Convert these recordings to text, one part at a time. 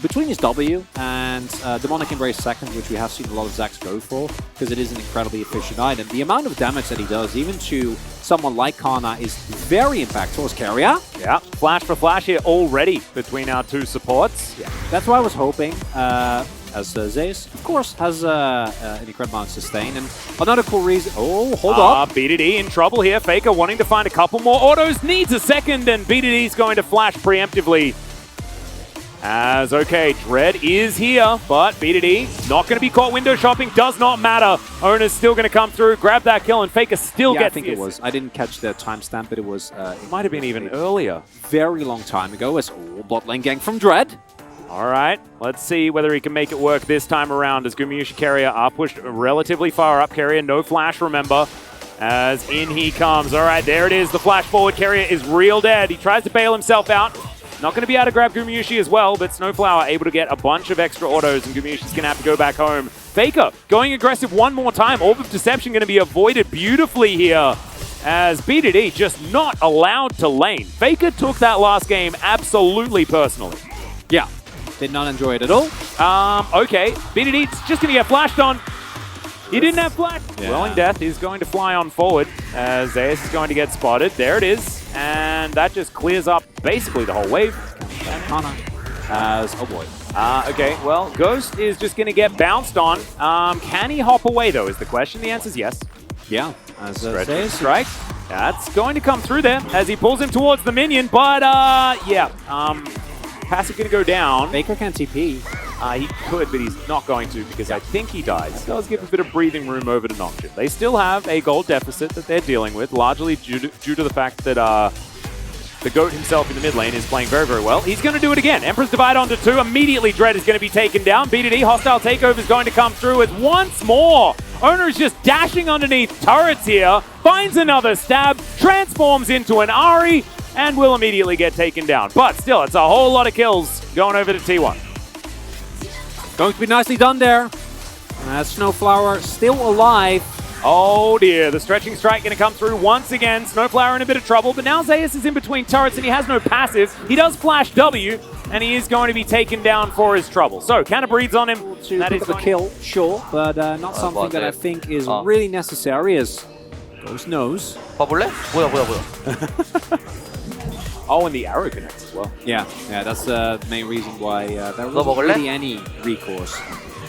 Between his W and Demonic Embrace second, which we have seen a lot of Zax go for, because it is an incredibly efficient item, the amount of damage that he does, even to someone like Kana, is very impactful as carrier. Yeah, flash for flash here already between our two supports. Yeah, that's what I was hoping. As Zeus, of course, has an incredible amount of sustain. And another cool reason... Oh, hold up. Bdd in trouble here. Faker wanting to find a couple more autos. Needs a second, and Bdd's going to flash preemptively. As, okay, Dread is here, but Bdd not going to be caught window shopping. Does not matter. Owner's still going to come through, grab that kill, and Faker still gets I think it was. I didn't catch the timestamp, but it was... it might have been even earlier. Very long time ago. As bot lane gang from Dread. All right, let's see whether he can make it work this time around as Gumayusi Carrier are pushed relatively far up. Carrier, no flash, remember, as in he comes. All right, there it is, the flash forward. Carrier is real dead. He tries to bail himself out. Not going to be able to grab Gumayusi as well, but Snowflower able to get a bunch of extra autos, and Gumayushi's going to have to go back home. Faker going aggressive one more time. Orb of Deception going to be avoided beautifully here, as Bdd just not allowed to lane. Faker took that last game absolutely personally. Yeah. Did not enjoy it at all. Okay, Bdd's just going to get flashed on. He didn't have flash. Yeah. Welling Death is going to fly on forward as Zeus is going to get spotted. There it is. And that just clears up basically the whole wave. Kana as... Oh boy. Okay, well, Ghost is just going to get bounced on. Can he hop away, though, is the question. The answer is yes. Yeah. As Zeus strike. That's going to come through there as he pulls him towards the minion. But, yeah. Passive going to go down. Faker can TP. He could, but he's not going to because I think he dies. It does give a bit of breathing room over to Nocturne. They still have a gold deficit that they're dealing with, largely due to the fact that the GOAT himself in the mid lane is playing very, very well. He's going to do it again. Emperor's Divide onto 2. Immediately, Dread is going to be taken down. Bdd, hostile takeover is going to come through with once more. Owner is just dashing underneath turrets here. Finds another stab. Transforms into an Ahri. And will immediately get taken down. But still, it's a whole lot of kills going over to T1. Going to be nicely done there. Snowflower still alive. Oh dear, the stretching strike going to come through once again. Snowflower in a bit of trouble, but now Zeus is in between turrets and he has no passive. He does flash W, and he is going to be taken down for his trouble. So, Canna breeds on him. That is the kill, sure, but not something that I think is really necessary, as Ghost knows. 봐볼래? 뭐야. Oh, and the arrow connects as well. Yeah, that's the main reason why there wasn't really any recourse.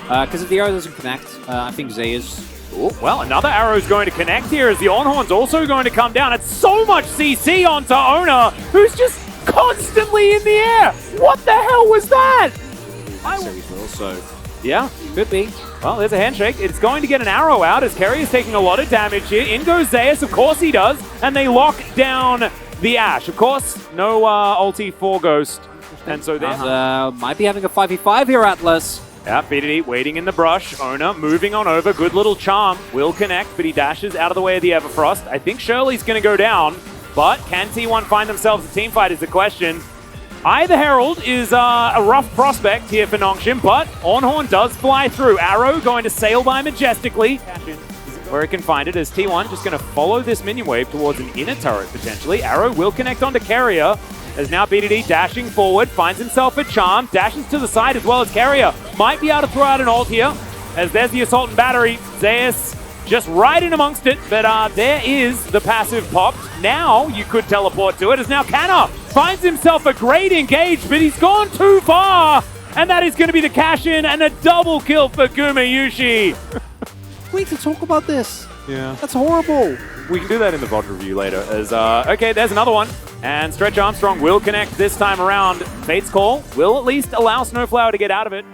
Because if the arrow doesn't connect, I think Zeus... Ooh, well, another arrow is going to connect here as the Ornhorn's also going to come down. It's so much CC onto Owner, who's just constantly in the air. What the hell was that? So, yeah, could be. Well, there's a handshake. It's going to get an arrow out as Kerry is taking a lot of damage here. In goes Zeus, of course he does, and they lock down the Ashe. Of course, no ulti for Ghost, and so there's... might be having a 5v5 here, Atlas. Yeah, Bdd waiting in the brush. Owner moving on over. Good little charm. Will connect, but he dashes out of the way of the Everfrost. I think Shirley's going to go down, but can T1 find themselves a team fight is the question. The Herald is a rough prospect here for Nongshim, but Ornhorn does fly through. Arrow going to sail by majestically. Where it can find it as T1 just going to follow this minion wave towards an inner turret potentially. Arrow will connect onto Carrier as now Bdd dashing forward, finds himself a charm, dashes to the side as well as Carrier. Might be able to throw out an ult here as there's the Assault and Battery. Zeus just right in amongst it, but there is the passive popped. Now you could teleport to it as now Canna finds himself a great engage, but he's gone too far. And that is going to be the cash in and a double kill for Gumayusi. We need to talk about this. Yeah. That's horrible. We can do that in the VOD review later. As okay, there's another one. And Stretch Armstrong will connect this time around. Fate's Call will at least allow Snowflower to get out of it.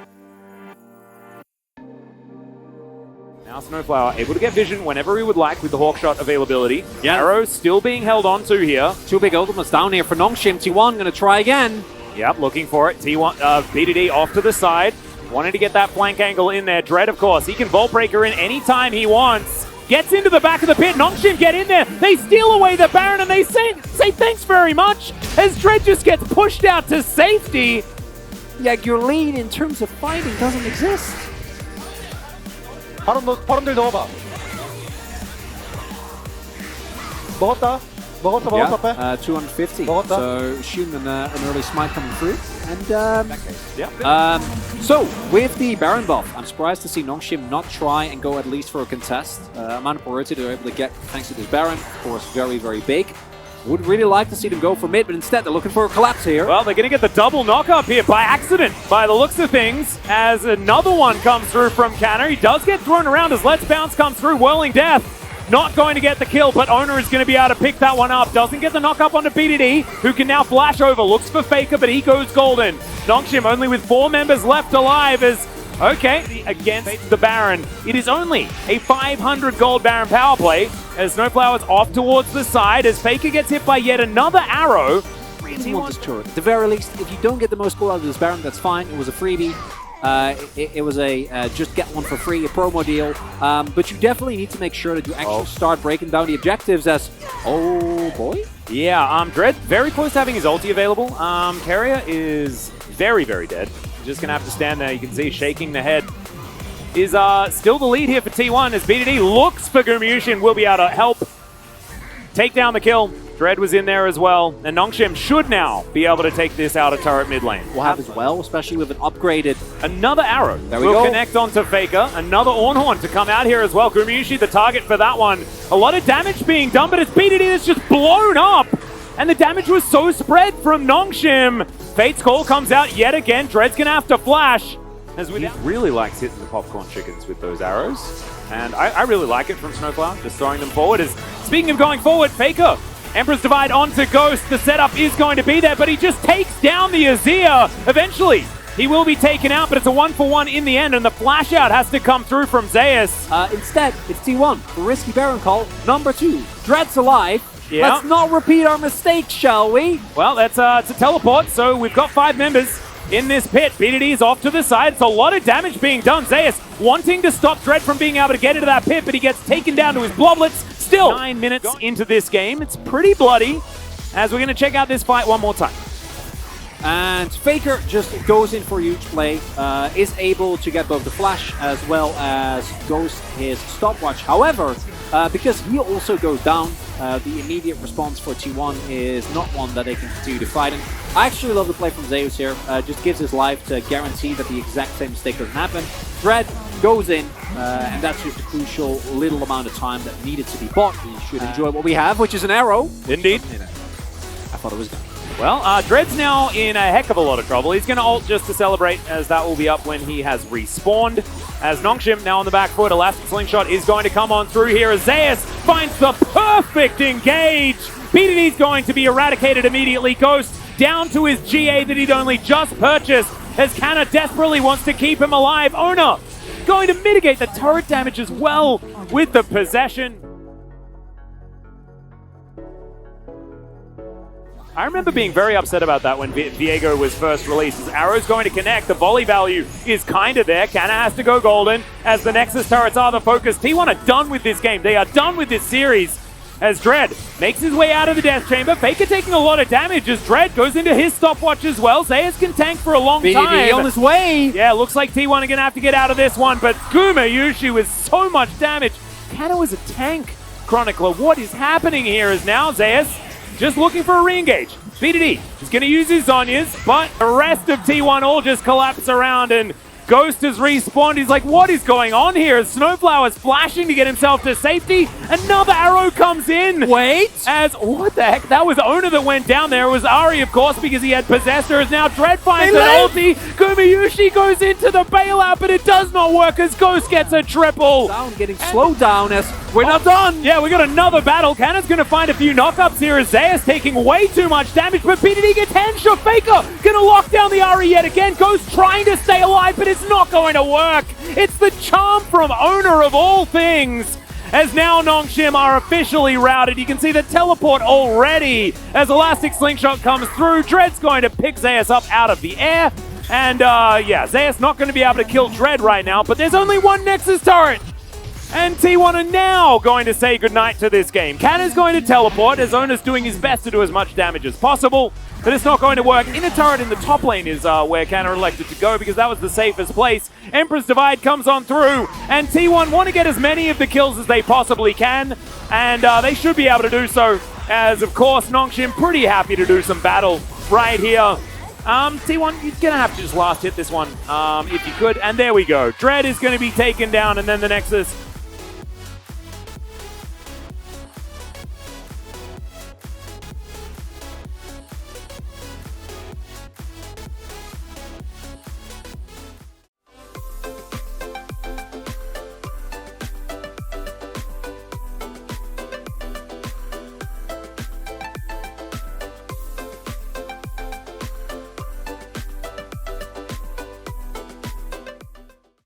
Now Snowflower able to get vision whenever he would like with the Hawkshot availability. Yeah. Arrow still being held on to here. Two big ultimates down here for Nongshim. T1 going to try again. Yep, looking for it. T1, Bdd off to the side. Wanted to get that flank angle in there. Dread, of course, he can Vault Breaker in anytime he wants. Gets into the back of the pit. Nongshim get in there. They steal away the Baron and they say thanks very much as Dread just gets pushed out to safety. Yeah, your lead in terms of fighting doesn't exist. 바람들 넣어봐. 먹었다. Yeah, 250. 먹었다. So assume an early smite coming through. And so with the Baron buff, I'm surprised to see Nongshim not try and go at least for a contest. Amount of priority they're able to get thanks to this Baron, of course, very, very big. Would really like to see them go for mid, but instead they're looking for a collapse here. Well, they're going to get the double knock-up here by accident, by the looks of things, as another one comes through from Canner. He does get thrown around as Let's Bounce comes through, Whirling Death. Not going to get the kill, but Owner is going to be able to pick that one up. Doesn't get the knock-up onto Bdd, who can now flash over. Looks for Faker, but he goes golden. Nongshim only with 4 members left alive as... Okay, against the Baron. It is only a 500 gold Baron power play as Snowflower's off towards the side as Faker gets hit by yet another arrow. Really want this turret. At the very least, if you don't get the most gold out of this Baron, that's fine. It was a freebie. It was a just get one for free, a promo deal. But you definitely need to make sure that you actually start breaking down the objectives as... Oh, boy. Yeah, Dread very close to having his ulti available. Carrier is very, very dead. Just going to have to stand there. You can see shaking the head. Is still the lead here for T1 as Bdd looks for Gumyushin. Will be able to help take down the kill. Dread was in there as well. And Nongshim should now be able to take this outer turret mid lane. Will have as well, especially with an upgraded... Another arrow. There we go. Connect onto Faker. Another Ornhorn to come out here as well. Gumyushi the target for that one. A lot of damage being done, but it's Bdd that's just blown up. And the damage was so spread from Nongshim. Fate's Call comes out yet again. Dread's going to have to flash. As he really likes hitting the popcorn chickens with those arrows. And I really like it from Snowflower, just throwing them forward. Speaking of going forward, Faker, Emperor's Divide onto Ghost. The setup is going to be there, but he just takes down the Azir. Eventually, he will be taken out, but it's a 1-for-1 in the end, and the flash out has to come through from Zeus. Instead, it's T1, the risky Baron call, number 2. Dread's alive. Yeah. Let's not repeat our mistakes, shall we? Well, it's a teleport, so we've got 5 members in this pit. Bdd is off to the side. It's a lot of damage being done. Zeus wanting to stop Dread from being able to get into that pit, but he gets taken down to his bloblets. Still 9 minutes into this game. It's pretty bloody, as we're going to check out this fight one more time. And Faker just goes in for a huge play, is able to get both the flash as well as Ghost his stopwatch. However, because he also goes down, the immediate response for T1 is not one that they can continue to fight in. I actually love the play from Zeus here. Just gives his life to guarantee that the exact same mistake doesn't happen. Dread goes in, and that's just a crucial little amount of time that needed to be bought. We should enjoy what we have, which is an arrow. Indeed. I thought it was done. Well, Dread's now in a heck of a lot of trouble. He's going to ult just to celebrate, as that will be up when he has respawned. As Nongshim now on the back foot, Elastic Slingshot is going to come on through here as Zeus finds the perfect engage. Bdd's going to be eradicated immediately. Ghost down to his GA that he'd only just purchased, as Canna desperately wants to keep him alive. Owner going to mitigate the turret damage as well with the possession. I remember being very upset about that when Viego was first released. As Arrow's going to connect, the volley value is kind of there. Canna has to go golden, as the Nexus turrets are the focus. T1 are done with this game. They are done with this series. As Dread makes his way out of the Death Chamber. Faker taking a lot of damage as Dread goes into his stopwatch as well. Zeus can tank for a long time. On his way. Yeah, looks like T1 are going to have to get out of this one, but Gumyushi with so much damage. Canna was a tank, Chronicler. What is happening here is now Zeus just looking for a re-engage. Bdd is going to use his Zhonya's, but the rest of T1 all just collapse around, and Ghost has respawned. He's like, what is going on here? As Snowflower's flashing to get himself to safety. Another arrow comes in. Wait. As, what the heck? That was Owner that went down there. It was Ari, of course, because he had possessed her. As now Dread finds an ulti. Gumyushi goes into the bailout, but it does not work as Ghost gets a triple. Down, getting slowed down as we're not done. Yeah, we got another battle. Canna's going to find a few knockups here as Zeus taking way too much damage, but Bdd gets handshot. Faker going to lock down the Ari yet again. Ghost trying to stay alive, but it's not going to work. It's the charm from Owner of all things. As now Nongshim are officially routed. You can see the teleport already as Elastic Slingshot comes through. Dread's going to pick Zeus up out of the air. And yeah, Zeus not going to be able to kill Dread right now, but there's only one Nexus turret. And T1 are now going to say goodnight to this game. Canna's going to teleport as Owner's doing his best to do as much damage as possible, but it's not going to work. Inner turret in the top lane is where Canna elected to go because that was the safest place. Emperor's Divide comes on through, and T1 want to get as many of the kills as they possibly can, and they should be able to do so, as of course Nongshim pretty happy to do some battle right here. T1, you're gonna have to just last hit this one if you could. And there we go. Dread is gonna be taken down, and then the Nexus